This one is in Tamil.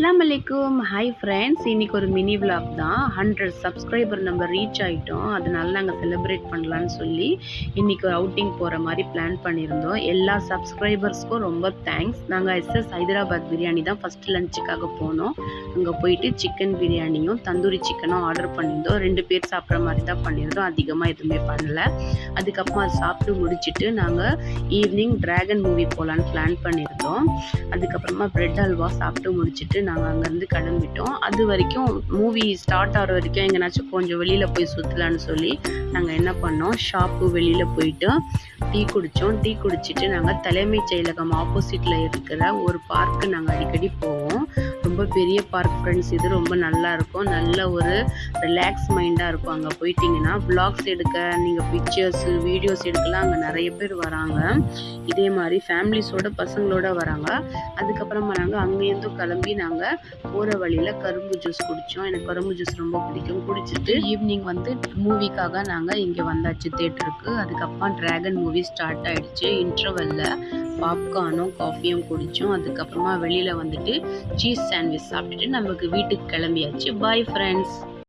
அஸ்ஸலாமு அலைக்கும். ஹாய் ஃப்ரெண்ட்ஸ், இன்றைக்கி ஒரு மினி விலாக் தான். 100 சப்ஸ்கிரைபர் நம்ம ரீச் ஆகிட்டோம். அதனால நாங்கள் செலிப்ரேட் பண்ணலான்னு சொல்லி இன்றைக்கி ஒரு அவுட்டிங் போகிற மாதிரி பிளான் பண்ணியிருந்தோம். எல்லா சப்ஸ்கிரைபர்ஸ்க்கும் ரொம்ப தேங்க்ஸ். நாங்கள் எஸ்எஸ் ஹைதராபாத் பிரியாணி தான் ஃபஸ்ட்டு லஞ்சுக்காக போனோம். அங்கே போயிட்டு சிக்கன் பிரியாணியும் தந்தூரி சிக்கனும் ஆர்டர் பண்ணியிருந்தோம். 2 பேர் சாப்பிட்ற மாதிரி தான் பண்ணியிருந்தோம், அதிகமாக எதுவுமே பண்ணலை. அதுக்கப்புறம் அது சாப்பிட்டு முடிச்சுட்டு நாங்கள் ஈவினிங் ட்ராகன் மூவி போகலான்னு பிளான் பண்ணியிருந்தோம். அதுக்கப்புறமா ப்ரெட் அல்வா சாப்பிட்டு முடிச்சுட்டு நாங்கள் அங்கேருந்து கிளம்பிட்டோம். அது வரைக்கும் மூவி ஸ்டார்ட் ஆகிற வரைக்கும் எங்கேனாச்சும் கொஞ்சம் வெளியில் போய் சுற்றலான்னு சொல்லி நாங்கள் என்ன பண்ணோம், ஷாப்பு வெளியில் போயிட்டு டீ குடித்தோம். டீ குடிச்சிட்டு நாங்கள் தலைமைச் செயலகம் ஆப்போசிட்டில் இருக்கிற ஒரு பார்க்கு நாங்கள் அடிக்கடி போவோம். ரொம்ப பெரிய பார்க் ஃப்ரெண்ட்ஸ், இது ரொம்ப நல்லாயிருக்கும். நல்ல ஒரு ரிலாக்ஸ் மைண்டாக இருக்கும். அங்கே போயிட்டிங்கன்னா வ்ளாக்ஸ் எடுக்க, நீங்கள் பிக்சர்ஸு வீடியோஸ் எடுக்கலாம். அங்கே நிறைய பேர் வராங்க. இதே மாதிரி ஃபேமிலிஸோட பசங்களோட வராங்க. அதுக்கப்புறமா நாங்கள் அங்கேருந்து கிளம்பி நாங்கள் போகிற வழியில் கரும்பு ஜூஸ் குடித்தோம். எனக்கு கரும்பு ஜூஸ் ரொம்ப பிடிக்கும். குடிச்சிட்டு ஈவினிங் வந்து மூவிக்காக நாங்கள் இங்கே வந்தாச்சு தேட்டருக்கு. அதுக்கப்புறம் ட்ராகன் மூவி ஸ்டார்ட் ஆகிடுச்சு. இன்டர்வெல்லில் பாப்கார்னும் காஃபியும் குடித்தோம். அதுக்கப்புறமா வெளியில் வந்துட்டு சீஸ் சாண்ட்விச் சாப்பிட்டுட்டு நமக்கு வீட்டுக்கு கிளம்பியாச்சு. Bye friends.